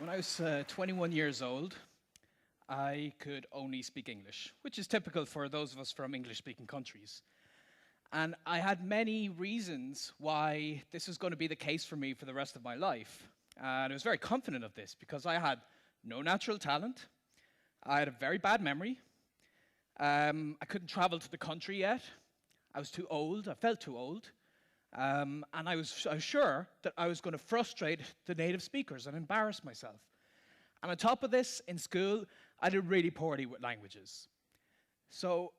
When I was 21 years old, I could only speak English, which is typical for those of us from English-speaking countries. And I had many reasons why this was going to be the case for me for the rest of my life. And I was very confident of this because I had no natural talent, I had a very bad memory, I couldn't travel to the country yet, I was too old, I felt too old, and I was sure that I was going to frustrate the native speakers and embarrass myself. And on top of this, in school, I did really poorly with languages. So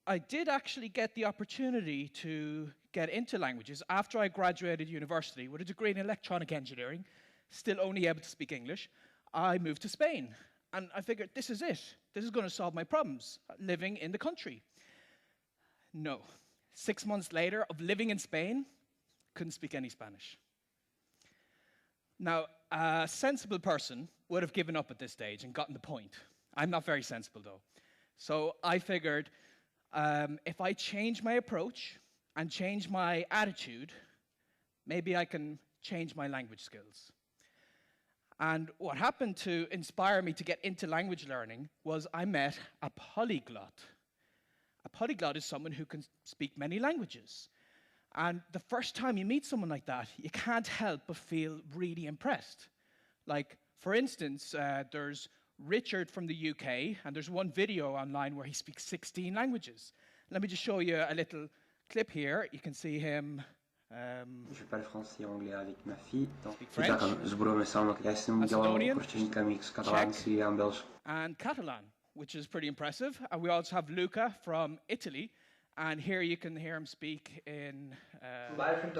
I did actually get the opportunity to get into languages after I graduated university with a degree in electronic engineering, still only able to speak English. I moved to Spain, and I figured this is it. This is going to solve my problems living in the country. No. 6 months later of living in Spain, couldn't speak any Spanish. Now, a sensible person would have given up at this stage and gotten the point. I'm not very sensible, though. So I figured if I change my approach and change my attitude, maybe I can change my language skills. And what happened to inspire me to get into language learning was I met a polyglot. A polyglot is someone who can speak many languages. And the first time you meet someone like that, you can't help but feel really impressed. Like, for instance, there's Richard from the UK, and there's one video online where he speaks 16 languages. Let me just show you a little clip here. You can see him. Je parle français et anglais avec ma fille. Speak French, Macedonian, Czech, and Catalan, which is pretty impressive. And we also have Luca from Italy. And here you can hear him speak in German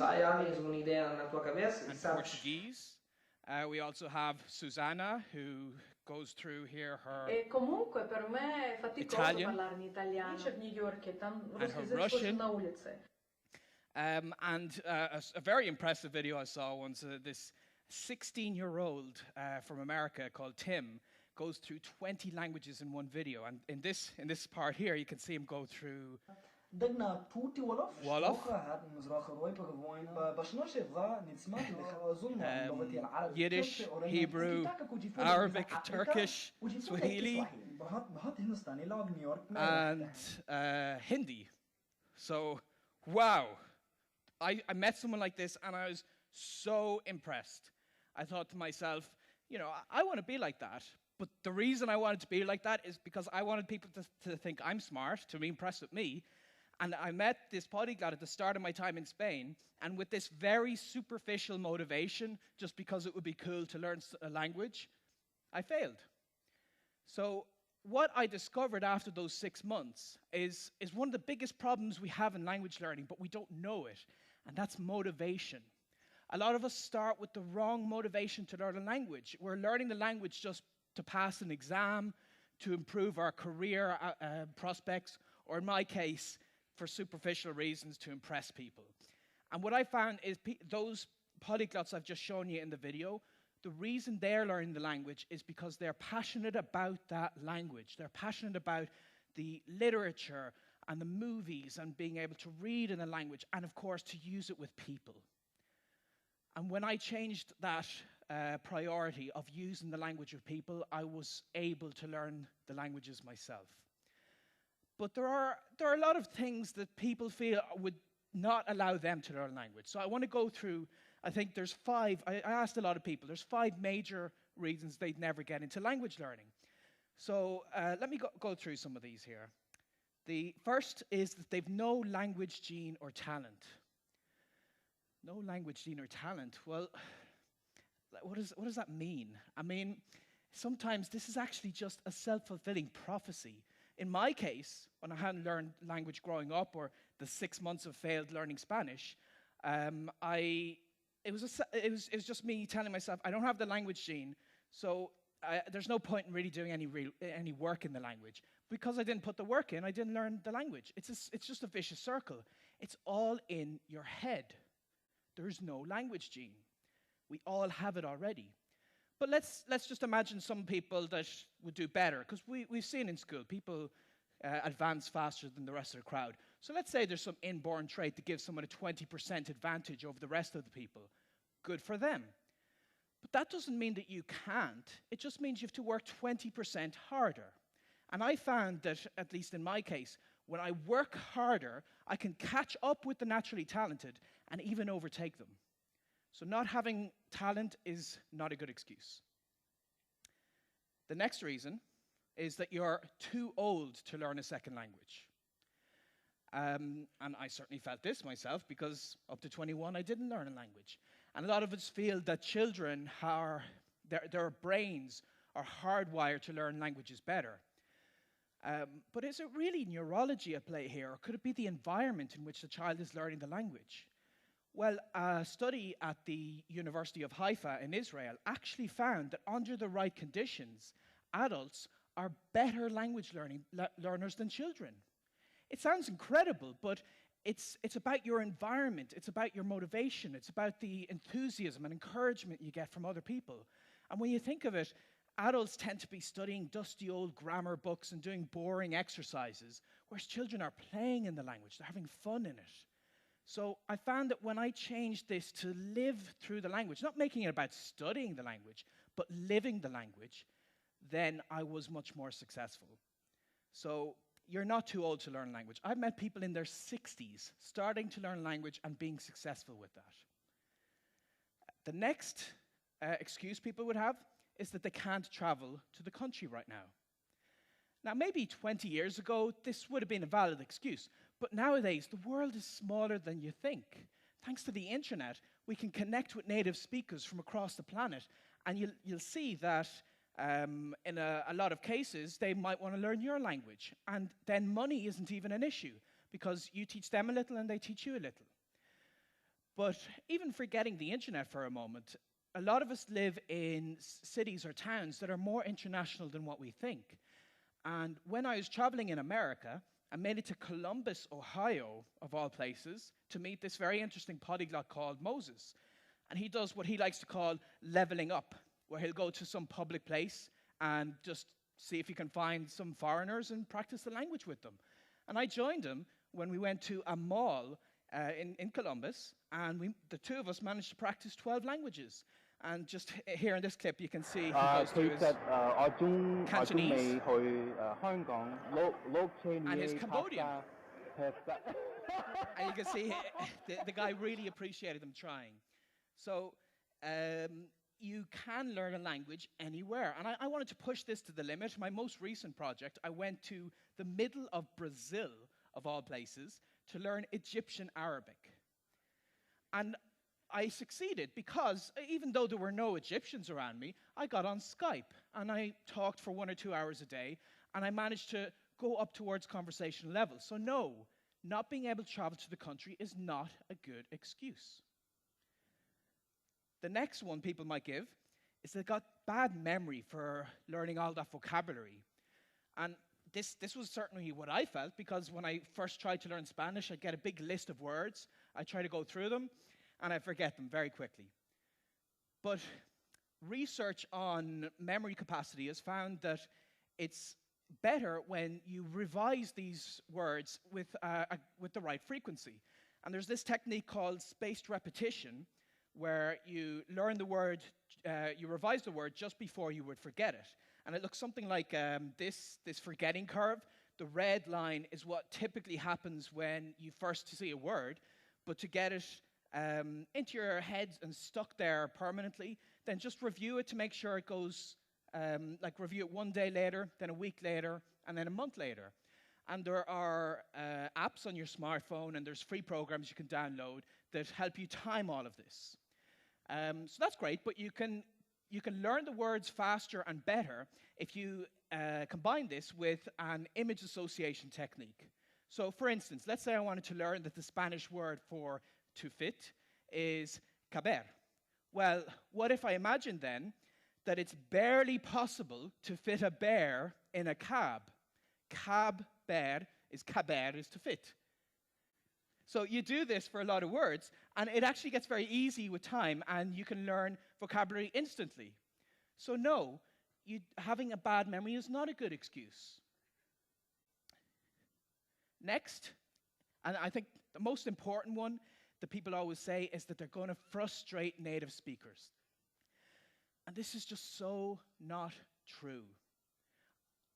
and Portuguese. We also have Susanna, who goes through here her Italian and her Russian. And a very impressive video I saw once, this 16-year-old from America called Tim goes through 20 languages in one video. And in this part here, you can see him go through Wolof, Yiddish, Hebrew, Arabic, Turkish, Swahili, and Hindi. So, wow. I met someone like this, and I was so impressed. I thought to myself, you know, I want to be like that. But the reason I wanted to be like that is because I wanted people to think I'm smart, to be impressed with me. And I met this polyglot at the start of my time in Spain, and with this very superficial motivation, just because it would be cool to learn a language, I failed. So what I discovered after those 6 months is one of the biggest problems we have in language learning, but we don't know it, and that's motivation. A lot of us start with the wrong motivation to learn a language. We're learning the language just to pass an exam, to improve our career prospects, or in my case, for superficial reasons to impress people. And what I found is those polyglots I've just shown you in the video, the reason they're learning the language is because they're passionate about that language. They're passionate about the literature and the movies and being able to read in a language and, of course, to use it with people. And when I changed that priority of using the language of people, I was able to learn the languages myself. But there are a lot of things that people feel would not allow them to learn language. So I want to go through, I think there's 5, I asked a lot of people, there's 5 major reasons they'd never get into language learning. So let me go through some of these here. The first is that they've no language gene or talent. No language gene or talent. Well, what does that mean? I mean, sometimes this is actually just a self-fulfilling prophecy. In my case, when I hadn't learned language growing up, or the 6 months of failed learning Spanish, it was just me telling myself, I don't have the language gene, so there's no point in really doing any work in the language. Because I didn't put the work in, I didn't learn the language. It's just a vicious circle. It's all in your head. There's no language gene. We all have it already. But let's just imagine some people that would do better, because we've seen in school people advance faster than the rest of the crowd. So let's say there's some inborn trait that gives someone a 20% advantage over the rest of the people. Good for them. But that doesn't mean that you can't. It just means you have to work 20% harder. And I found that, at least in my case, when I work harder, I can catch up with the naturally talented and even overtake them. So not having talent is not a good excuse. The next reason is that you're too old to learn a second language. And I certainly felt this myself, because up to 21 I didn't learn a language. And a lot of us feel that children their brains are hardwired to learn languages better. But is it really neurology at play here, or could it be the environment in which the child is learning the language? Well, a study at the University of Haifa in Israel actually found that under the right conditions, adults are better language learners than children. It sounds incredible, but it's about your environment, it's about your motivation, it's about the enthusiasm and encouragement you get from other people. And when you think of it, adults tend to be studying dusty old grammar books and doing boring exercises, whereas children are playing in the language, they're having fun in it. So I found that when I changed this to live through the language, not making it about studying the language, but living the language, then I was much more successful. So you're not too old to learn language. I've met people in their 60s starting to learn language and being successful with that. The next excuse people would have is that they can't travel to the country right now. Now, maybe 20 years ago, this would have been a valid excuse, but nowadays, the world is smaller than you think. Thanks to the internet, we can connect with native speakers from across the planet, and you'll see that in a lot of cases, they might want to learn your language, and then money isn't even an issue, because you teach them a little and they teach you a little. But even forgetting the internet for a moment, a lot of us live in cities or towns that are more international than what we think. And when I was traveling in America, I made it to Columbus, Ohio, of all places, to meet this very interesting polyglot called Moses. And he does what he likes to call leveling up, where he'll go to some public place and just see if he can find some foreigners and practice the language with them. And I joined him when we went to a mall in Columbus, and the two of us managed to practice 12 languages. And just here in this clip, you can see he goes to his Cantonese and his Cambodian. And you can see the guy really appreciated them trying. So you can learn a language anywhere. And I wanted to push this to the limit. My most recent project, I went to the middle of Brazil, of all places, to learn Egyptian Arabic. And I succeeded because even though there were no Egyptians around me, I got on Skype and I talked for 1 or 2 hours a day, and I managed to go up towards conversational levels. So no, not being able to travel to the country is not a good excuse. The next one people might give is they've got bad memory for learning all that vocabulary. And this was certainly what I felt, because when I first tried to learn Spanish, I'd get a big list of words, I'd try to go through them, and I forget them very quickly. But research on memory capacity has found that it's better when you revise these words with the right frequency. And there's this technique called spaced repetition, where you learn the word, you revise the word just before you would forget it. And it looks something like this forgetting curve. The red line is what typically happens when you first see a word, but to get it into your head and stuck there permanently, then just review it to make sure it goes, review it 1 day later, then a week later, and then a month later. And there are apps on your smartphone, and there's free programs you can download that help you time all of this. So that's great, but you can learn the words faster and better if you combine this with an image association technique. So for instance, let's say I wanted to learn that the Spanish word for to fit is caber. Well, what if I imagine then that it's barely possible to fit a bear in a cab? Caber is to fit. So you do this for a lot of words, and it actually gets very easy with time, and you can learn vocabulary instantly. So no, having a bad memory is not a good excuse. Next, and I think the most important one that people always say is that they're going to frustrate native speakers. And this is just so not true.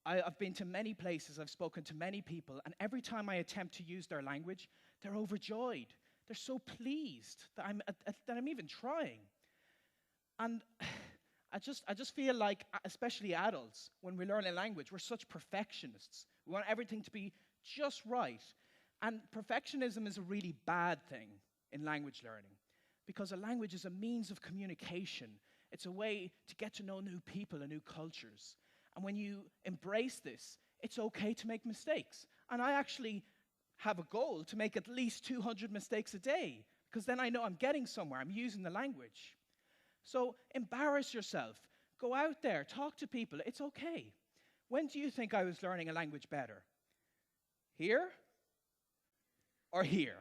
I've been to many places, I've spoken to many people, and every time I attempt to use their language, they're overjoyed. They're so pleased that I'm even trying. And I just feel like, especially adults, when we learn a language, we're such perfectionists. We want everything to be just right. And perfectionism is a really bad thing in language learning, because a language is a means of communication. It's a way to get to know new people and new cultures. And when you embrace this, it's okay to make mistakes. And I actually have a goal to make at least 200 mistakes a day, because then I know I'm getting somewhere, I'm using the language. So embarrass yourself. Go out there, talk to people, it's okay. When do you think I was learning a language better? Here or here?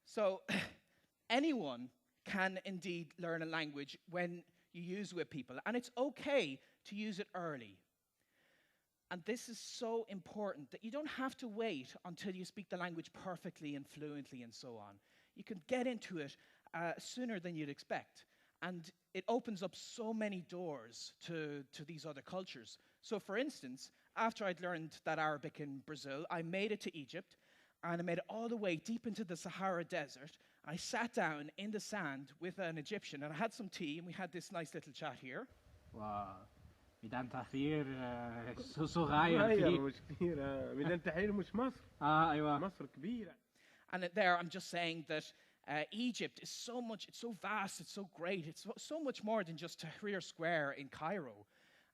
So anyone can indeed learn a language when you use it with people, and it's okay to use it early. And this is so important that you don't have to wait until you speak the language perfectly and fluently and so on. You can get into it sooner than you'd expect. And it opens up so many doors to these other cultures. So for instance, after I'd learned that Arabic in Brazil, I made it to Egypt, and I made it all the way deep into the Sahara Desert. I sat down in the sand with an Egyptian, and I had some tea, and we had this nice little chat here. واو ميدان تحرير صغير كبير مش كبير ميدان تحرير مش مصر ايوه مصر كبيرة. And there I'm just saying that Egypt is so much, it's so vast, it's so great, it's so much more than just Tahrir Square in Cairo.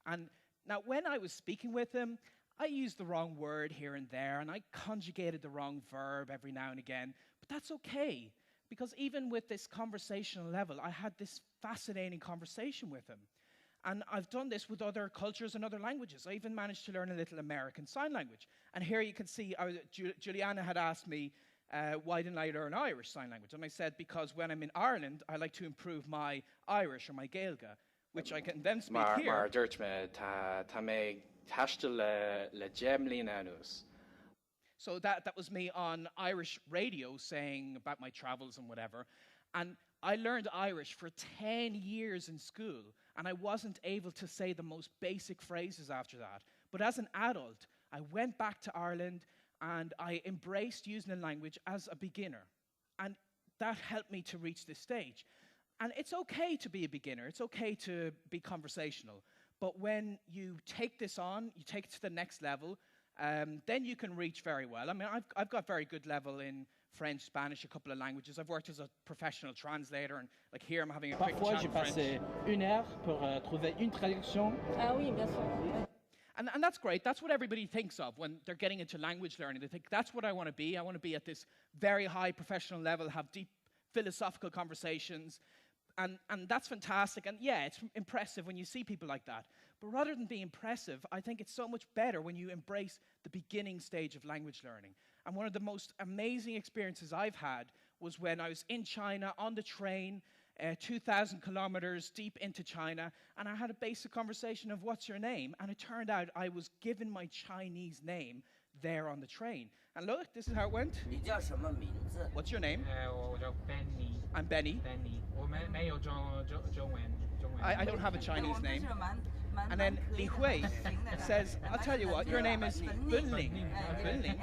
And now when I was speaking with him, I used the wrong word here and there, and I conjugated the wrong verb every now and again, but that's okay, because even with this conversational level, I had this fascinating conversation with him. And I've done this with other cultures and other languages. I even managed to learn a little American Sign Language. And here you can see, Juliana had asked me, why didn't I learn Irish Sign Language? And I said, because when I'm in Ireland, I like to improve my Irish or my Gaeilge, which I can then speak here. Maar dúirt me tá mé taistil le Gemlín anús. So that was me on Irish radio saying about my travels and whatever. And I learned Irish for 10 years in school, and I wasn't able to say the most basic phrases after that. But as an adult, I went back to Ireland, and I embraced using the language as a beginner. And that helped me to reach this stage. And it's okay to be a beginner. It's okay to be conversational. But when you take this on, you take it to the next level, then you can reach very well. I mean, I've got very good level in French, Spanish, a couple of languages. I've worked as a professional translator, and like here I'm having a quick Parfois chat j'ai in French. passé 1 heure pour trouver une traduction. Ah oui, bien sûr. And that's great. That's what everybody thinks of when they're getting into language learning. They think, that's what I want to be. I want to be at this very high professional level, have deep philosophical conversations. And that's fantastic. And yeah, it's impressive when you see people like that. But rather than being impressive, I think it's so much better when you embrace the beginning stage of language learning. And one of the most amazing experiences I've had was when I was in China on the train, 2,000 kilometers deep into China, and I had a basic conversation of what's your name? And it turned out I was given my Chinese name there on the train. And look, this is how it went. 你叫什么名字？ What's your name? 我叫 Benny I'm Benny. Benny 我没有中文 I don't have a Chinese name. And then Li Hui says, I'll tell you what, your name is Bunling. Bunling.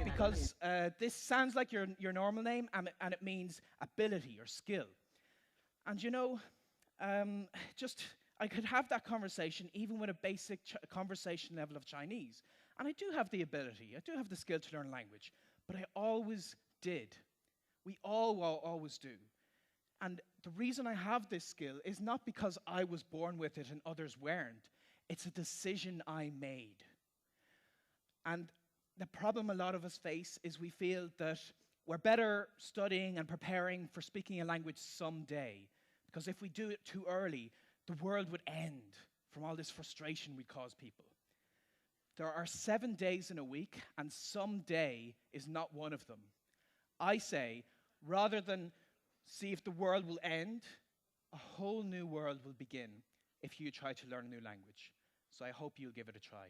Because this sounds like your normal name, and it means ability or skill. And you know, I could have that conversation even with a basic conversation level of Chinese. And I do have the ability, I do have the skill to learn language, but I always did. We all always do. And the reason I have this skill is not because I was born with it and others weren't. It's a decision I made. And the problem a lot of us face is we feel that we're better studying and preparing for speaking a language someday. Because if we do it too early, the world would end from all this frustration we cause people. There are 7 days in a week, and some day is not one of them. I say, rather than see if the world will end, a whole new world will begin if you try to learn a new language. So I hope you'll give it a try.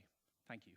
Thank you.